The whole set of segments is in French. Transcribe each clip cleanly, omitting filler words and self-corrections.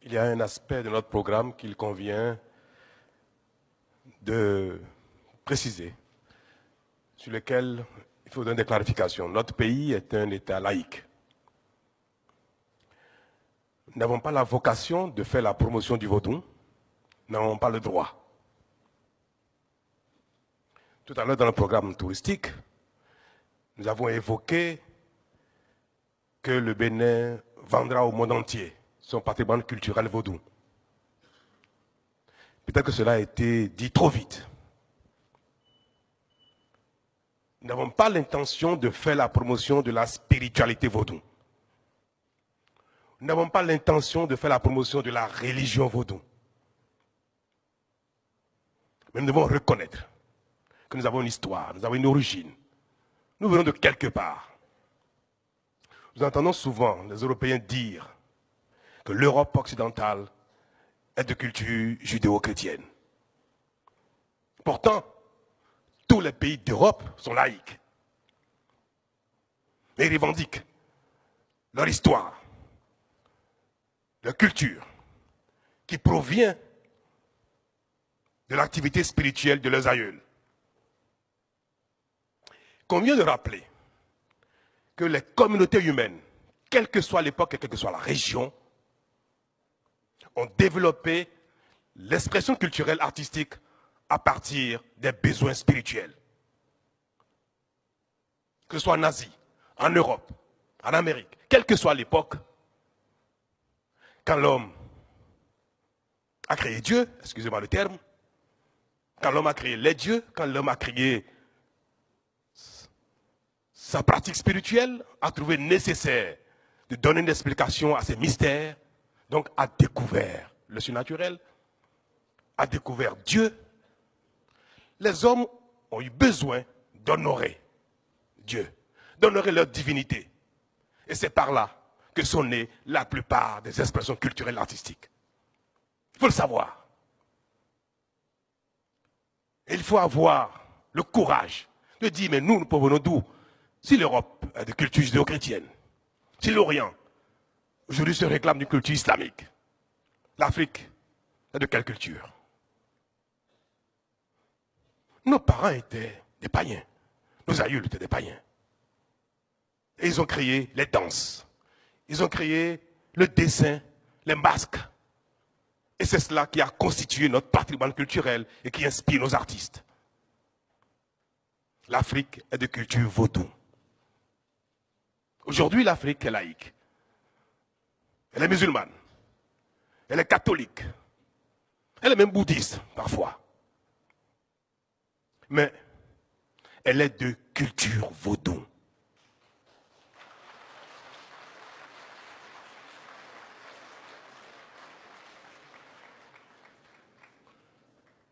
il y a un aspect de notre programme qu'il convient de préciser, sur lequel il faut donner des clarifications. Notre pays est un État laïque. Nous n'avons pas la vocation de faire la promotion du vaudou, nous n'avons pas le droit. Tout à l'heure, dans le programme touristique, nous avons évoqué que le Bénin vendra au monde entier son patrimoine culturel vaudou. Peut-être que cela a été dit trop vite. Nous n'avons pas l'intention de faire la promotion de la spiritualité vaudou. Nous n'avons pas l'intention de faire la promotion de la religion vaudou. Mais nous devons reconnaître que nous avons une histoire, nous avons une origine. Nous venons de quelque part. Nous entendons souvent les Européens dire que l'Europe occidentale est de culture judéo-chrétienne. Pourtant, tous les pays d'Europe sont laïcs. Mais ils revendiquent leur histoire, leur culture, qui provient de l'activité spirituelle de leurs aïeuls. Convient de rappeler que les communautés humaines, quelle que soit l'époque et quelle que soit la région, ont développé l'expression culturelle artistique à partir des besoins spirituels. Que ce soit en Asie, en Europe, en Amérique, quelle que soit l'époque, quand l'homme a créé Dieu, excusez-moi le terme, quand l'homme a créé les dieux, quand l'homme a créé sa pratique spirituelle, a trouvé nécessaire de donner une explication à ces mystères, donc a découvert le surnaturel, a découvert Dieu. Les hommes ont eu besoin d'honorer Dieu, d'honorer leur divinité. Et c'est par là que sont nées la plupart des expressions culturelles artistiques. Il faut le savoir. Et il faut avoir le courage de dire, mais nous provenons d'où? Si l'Europe est de culture judéo-chrétienne, si l'Orient aujourd'hui se réclame d'une culture islamique, l'Afrique est de quelle culture? Nos parents étaient des païens, nos aïeux étaient des païens. Et ils ont créé les danses, ils ont créé le dessin, les masques. Et c'est cela qui a constitué notre patrimoine culturel et qui inspire nos artistes. L'Afrique est de culture vaudou. Aujourd'hui, l'Afrique est laïque. Elle est musulmane. Elle est catholique. Elle est même bouddhiste, parfois. Mais elle est de culture vaudou.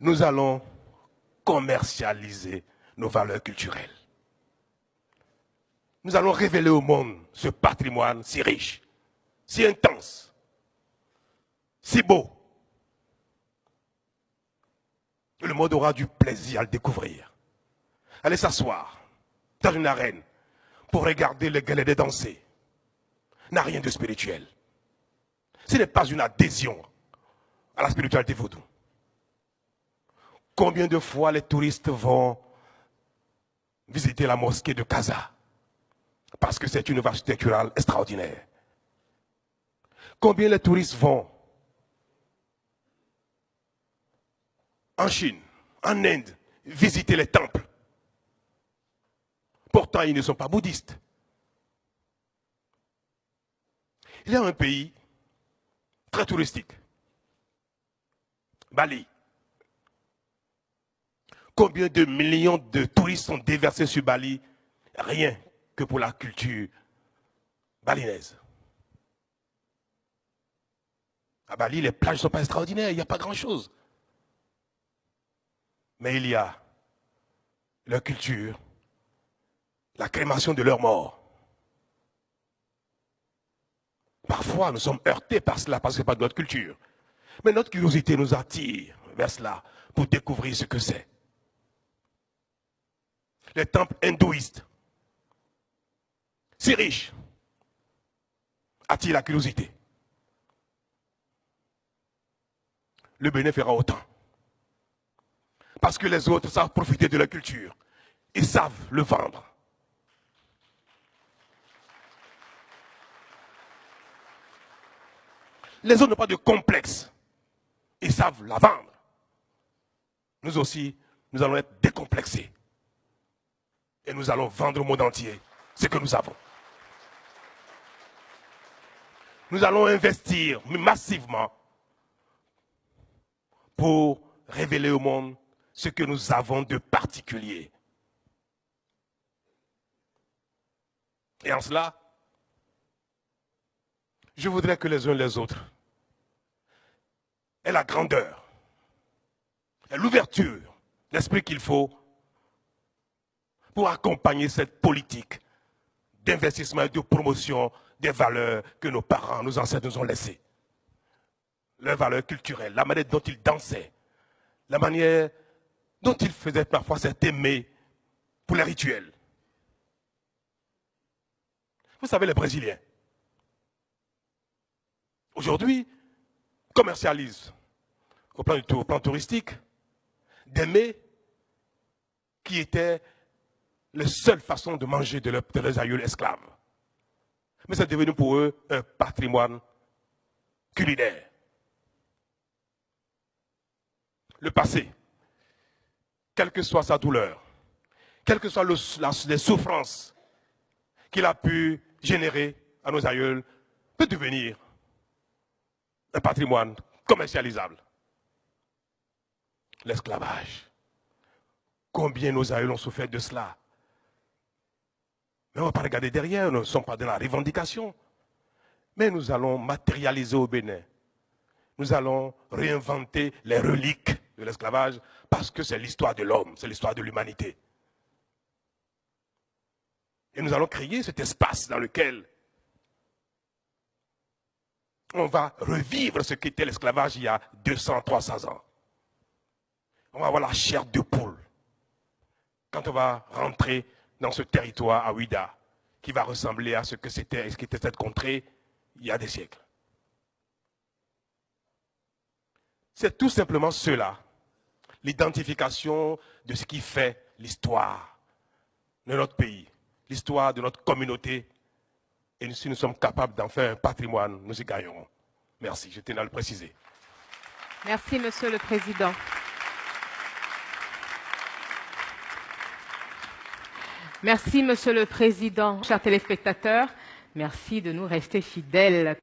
Nous allons commercialiser nos valeurs culturelles. Nous allons révéler au monde ce patrimoine si riche, si intense, si beau. Le monde aura du plaisir à le découvrir. Allez s'asseoir dans une arène pour regarder les Galédés danser n'a rien de spirituel. Ce n'est pas une adhésion à la spiritualité vaudou. Combien de fois les touristes vont visiter la mosquée de Casa parce que c'est une œuvre architecturale extraordinaire. Combien les touristes vont en Chine, en Inde, visiter les temples. Pourtant, ils ne sont pas bouddhistes. Il y a un pays très touristique, Bali. Combien de millions de touristes sont déversés sur Bali, rien que pour la culture balinaise. À Bali, les plages ne sont pas extraordinaires, il n'y a pas grand-chose. Mais il y a leur culture, la crémation de leurs morts. Parfois, nous sommes heurtés par cela, parce que ce n'est pas de notre culture. Mais notre curiosité nous attire vers cela pour découvrir ce que c'est. Les temples hindouistes, si riches, attirent la curiosité. le Bénin fera autant. Parce que les autres savent profiter de leur culture. Ils savent le vendre. Les autres n'ont pas de complexe. Ils savent la vendre. Nous aussi, nous allons être décomplexés. Et nous allons vendre au monde entier ce que nous avons. Nous allons investir massivement pour révéler au monde ce que nous avons de particulier. Et en cela, je voudrais que les uns et les autres aient la grandeur et l'ouverture d'esprit qu'il faut pour accompagner cette politique d'investissement et de promotion des valeurs que nos parents, nos ancêtres nous ont laissées. Leurs valeurs culturelles, la manière dont ils dansaient, la manière dont ils faisaient parfois cet aimer pour les rituels. Vous savez, les Brésiliens, aujourd'hui, commercialisent au plan touristique des mets qui étaient les seules façons de manger de leurs aïeux esclaves. Mais c'est devenu pour eux un patrimoine culinaire. Le passé, quelle que soit sa douleur, quelles que soient les souffrances qu'il a pu générer à nos aïeux, peut devenir un patrimoine commercialisable. L'esclavage. Combien nos aïeux ont souffert de cela? Mais on ne va pas regarder derrière, nous ne sommes pas dans la revendication. Mais nous allons matérialiser au Bénin. Nous allons réinventer les reliques de l'esclavage parce que c'est l'histoire de l'homme, c'est l'histoire de l'humanité. Et nous allons créer cet espace dans lequel on va revivre ce qu'était l'esclavage il y a 200, 300 ans. On va avoir la chair de poule quand on va rentrer dans ce territoire à Ouida, qui va ressembler à ce que c'était, ce qu'était cette contrée il y a des siècles. C'est tout simplement cela, l'identification de ce qui fait l'histoire de notre pays, l'histoire de notre communauté. Et si nous sommes capables d'en faire un patrimoine, nous y gagnerons. Merci, je tenais à le préciser. Merci, Monsieur le Président. Merci, Monsieur le Président. Chers téléspectateurs, merci de nous rester fidèles.